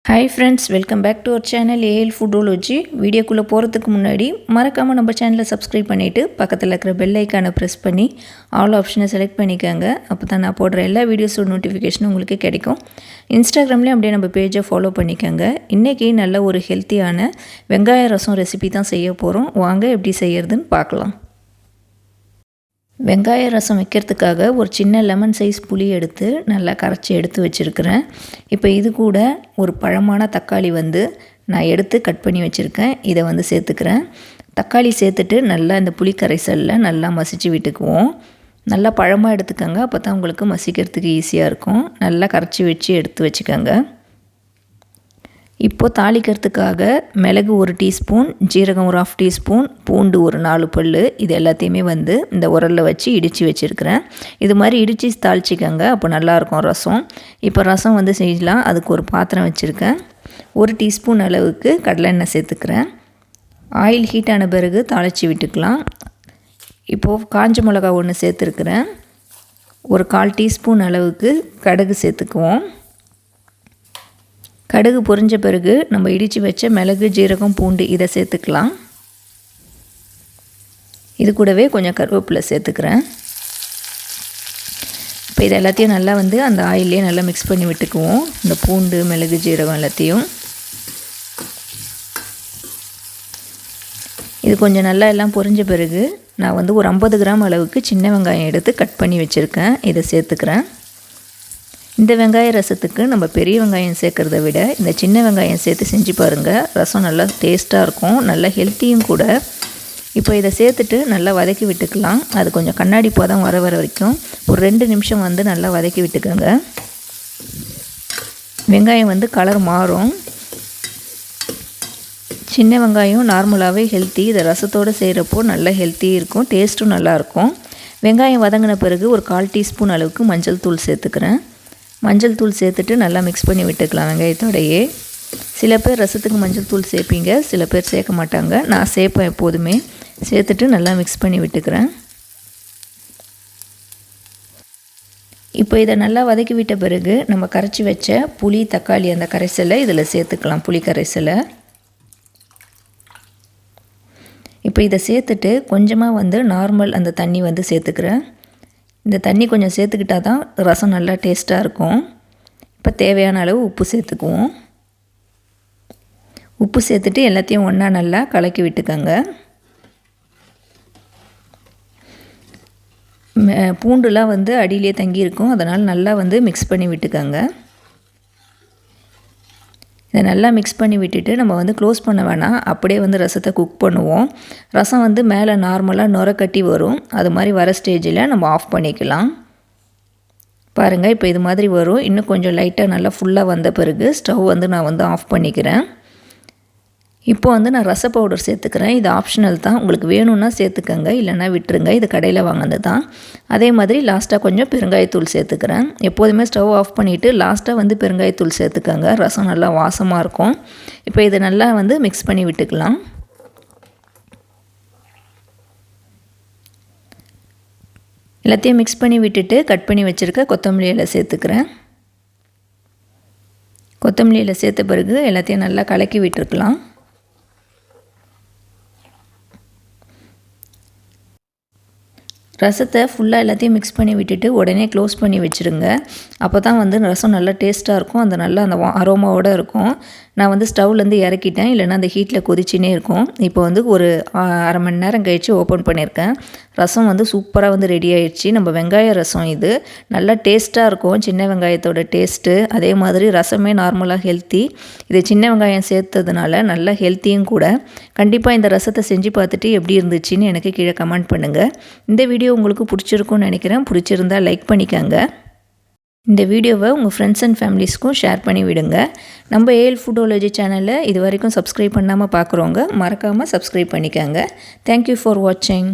Hi friends, welcome back to our channel AL Foodology. வீடியோக்குள்ளே போகிறதுக்கு முன்னாடி மறக்காமல் நம்ம சேனலை சப்ஸ்கிரைப் பண்ணிவிட்டு பக்கத்தில் இருக்கிற பெல் ஐக்கானை ப்ரெஸ் பண்ணி ஆல் ஆப்ஷனை செலக்ட் பண்ணிக்கோங்க. அப்போ தான் நான் போடுற எல்லா வீடியோஸோட நோட்டிஃபிகேஷனும் உங்களுக்கு கிடைக்கும். இன்ஸ்டாகிராம்லேயும் அப்படியே நம்ம பேஜை ஃபாலோ பண்ணிக்கோங்க. இன்றைக்கி நல்ல ஒரு ஹெல்த்தியான வெங்காய ரசம் ரெசிபி தான் செய்ய போகிறோம். வாங்க எப்படி செய்யறதுன்னு பார்க்கலாம். வெங்காய ரசம் வைக்கிறதுக்காக ஒரு சின்ன லெமன் சைஸ் புளி எடுத்து நல்லா கரைச்சி எடுத்து வச்சுருக்கிறேன். இப்போ இது கூட ஒரு பழமான தக்காளி நான் எடுத்து கட் பண்ணி வச்சுருக்கேன். இதை சேர்த்துக்கிறேன். தக்காளி சேர்த்துட்டு நல்லா இந்த புளி கரைசலில் நல்லா மசிச்சு விட்டுக்குவோம். நல்லா பழமாக எடுத்துக்கோங்க, அப்போ தான் உங்களுக்கு மசிக்கிறதுக்கு ஈஸியாக இருக்கும். நல்லா கரைச்சி வச்சு எடுத்து வச்சுக்கோங்க. இப்போது தாளிக்கிறதுக்காக மிளகு 1 டீஸ்பூன், ஜீரகம் ஒரு 1/2 டீஸ்பூன், பூண்டு ஒரு 4 பல், இது எல்லாத்தையுமே இந்த உரலில் வச்சு இடித்து வச்சுருக்கிறேன். இது மாதிரி இடித்து தாளிச்சிக்கோங்க, அப்போ நல்லாயிருக்கும் ரசம். இப்போ ரசம் செய்யலாம். அதுக்கு ஒரு பாத்திரம் வச்சுருக்கேன். 1 டீஸ்பூன் அளவுக்கு கடலை எண்ணெய் சேர்த்துக்கிறேன். ஆயில் ஹீட் ஆன பிறகு தாளித்து விட்டுக்கலாம். இப்போது காஞ்ச மிளகா 1 சேர்த்துருக்கிறேன். ஒரு 1/4 டீஸ்பூன் அளவுக்கு கடுகு சேர்த்துக்குவோம். கடுகு பொரிஞ்ச பிறகு நம்ம இடித்து வச்ச மிளகு, ஜீரகம், பூண்டு இதை சேர்த்துக்கலாம். இது கூடவே கொஞ்சம் கருவேப்பிலை சேர்த்துக்கிறேன். இப்போ இது எல்லாத்தையும் நல்லா அந்த ஆயிலே நல்லா மிக்ஸ் பண்ணி விட்டுக்குவோம். இந்த பூண்டு, மிளகு, ஜீரகம் எல்லாத்தையும் இது கொஞ்சம் நல்லா எல்லாம் பொரிஞ்ச பிறகு நான் ஒரு 50 கிராம் அளவுக்கு சின்ன வெங்காயம் எடுத்து கட் பண்ணி வச்சுருக்கேன். இதை சேர்த்துக்கிறேன். இந்த வெங்காய ரசத்துக்கு நம்ம பெரிய வெங்காயம் சேர்க்குறத விட இந்த சின்ன வெங்காயம் சேர்த்து செஞ்சு பாருங்கள். ரசம் நல்லா டேஸ்ட்டாக இருக்கும், நல்லா ஹெல்த்தியும் கூட. இப்போ இதை சேர்த்துட்டு நல்லா வதக்கி விட்டுக்கலாம். அது கொஞ்சம் கண்ணாடி பதம் வர வரைக்கும் ஒரு 2 நிமிஷம் நல்லா வதக்கி விட்டுக்கோங்க. வெங்காயம் கலர் மாறும். சின்ன வெங்காயம் நார்மலாகவே ஹெல்த்தி. இதை ரசத்தோடு செய்கிறப்போ நல்லா ஹெல்த்தி இருக்கும், டேஸ்ட்டும் நல்லாயிருக்கும். வெங்காயம் வதங்கின பிறகு ஒரு 1/4 டீஸ்பூன் அளவுக்கு மஞ்சள் தூள் சேர்த்துக்கிறேன். மஞ்சள் தூள் சேர்த்துட்டு நல்லா மிக்ஸ் பண்ணி விட்டுக்கலாம் வெங்காயத்தோடையே. சில பேர் ரசத்துக்கு மஞ்சள் தூள் சேர்ப்பீங்க, சில பேர் சேர்க்க மாட்டாங்க. நான் சேர்ப்பேன் எப்போதுமே. சேர்த்துட்டு நல்லா மிக்ஸ் பண்ணி விட்டுக்கிறேன். இப்போ இதை நல்லா வதக்கி விட்ட பிறகு நம்ம கரைச்சி வச்ச புளி, தக்காளி அந்த கரைசலை இதில் சேர்த்துக்கலாம். புளி கரைசலை இப்போ இதை சேர்த்துட்டு கொஞ்சமாக நார்மல் அந்த தண்ணி சேர்த்துக்கிறேன். இந்த தண்ணி கொஞ்சம் சேர்த்துக்கிட்டால் தான் ரசம் நல்லா டேஸ்ட்டாக இருக்கும். இப்போ தேவையான அளவு உப்பு சேர்த்துக்குவோம். உப்பு சேர்த்துட்டு எல்லாத்தையும் ஒன்றா நல்லா கலக்கி விட்டுக்கோங்க. பூண்டுலாம் அடியிலே தங்கியிருக்கும், அதனால் நல்லா மிக்ஸ் பண்ணி விட்டுக்கோங்க. இதை நல்லா மிக்ஸ் பண்ணி விட்டுட்டு நம்ம க்ளோஸ் பண்ண வேணாம், அப்படியே ரசத்தை குக் பண்ணுவோம். ரசம் மேலே நார்மலாக நுர கட்டி வரும். அது மாதிரி வர ஸ்டேஜில் நம்ம ஆஃப் பண்ணிக்கலாம். பாருங்கள், இப்போ இது மாதிரி வரும். இன்னும் கொஞ்சம் லைட்டாக நல்லா ஃபுல்லாக வந்த பிறகு ஸ்டவ் நான் ஆஃப் பண்ணிக்கிறேன். இப்போ நான் ரச பவுடர் சேர்த்துக்கிறேன். இது ஆப்ஷனல் தான், உங்களுக்கு வேணும்னா சேர்த்துக்கங்க, இல்லைன்னா விட்டுருங்க. இது கடையில் வாங்கினது தான். அதே மாதிரி லாஸ்ட்டாக கொஞ்சம் பெருங்காயத்தூள் சேர்த்துக்கிறேன். எப்போதுமே ஸ்டவ் ஆஃப் பண்ணிவிட்டு லாஸ்ட்டாக பெருங்காயத்தூள் சேர்த்துக்கங்க. ரசம் நல்லா வாசமாக இருக்கும். இப்போ இதை நல்லா மிக்ஸ் பண்ணி விட்டுக்கலாம். எல்லாத்தையும் மிக்ஸ் பண்ணி விட்டுட்டு கட் பண்ணி வச்சுருக்க கொத்தமல்லி இலை சேர்த்துக்கிறேன். கொத்தமல்லி இலை சேர்த்த பிறகு எல்லாத்தையும் நல்லா கலக்கி விட்டுருக்கலாம். ரசத்தை ஃபுல்லாக எல்லாத்தையும் மிக்ஸ் பண்ணி விட்டுட்டு உடனே க்ளோஸ் பண்ணி வச்சுருங்க. அப்போ தான் ரசம் நல்லா டேஸ்ட்டாக இருக்கும், நல்லா அந்த அரோமாவோடு இருக்கும். நான் ஸ்டவ்லேருந்து இறக்கிட்டேன், இல்லைனா அந்த ஹீட்டில் கொதிச்சுனே இருக்கும். இப்போ ஒரு 1/2 மணி நேரம் கழித்து ஓப்பன் பண்ணியிருக்கேன். ரசம் சூப்பராக ரெடி ஆயிடுச்சு. நம்ம வெங்காய ரசம் இது நல்லா டேஸ்ட்டாக இருக்கும், சின்ன வெங்காயத்தோட டேஸ்ட்டு. அதே மாதிரி ரசமே நார்மலாக ஹெல்த்தி. இது சின்ன வெங்காயம் சேர்த்ததுனால நல்லா ஹெல்த்தியும் கூட. கண்டிப்பாக இந்த ரசத்தை செஞ்சு பார்த்துட்டு எப்படி இருந்துச்சுன்னு எனக்கு கீழே கமெண்ட் பண்ணுங்கள். இந்த வீடியோ உங்களுக்கு பிடிச்சிருக்கும்னு நினைக்கிறேன். பிடிச்சிருந்தால் லைக் பண்ணிக்கோங்க. இந்த வீடியோவை உங்கள் ஃப்ரெண்ட்ஸ் அண்ட் ஃபேமிலிஸ்க்கும் ஷேர் பண்ணி விடுங்க. நம்ம ஏல் ஃபுடோலஜி சேனலை இது வரைக்கும் சப்ஸ்கிரைப் பண்ணாமல் பார்க்குறவங்க மறக்காமல் சப்ஸ்கிரைப் பண்ணிக்கோங்க. தேங்க்யூ ஃபார் வாட்சிங்.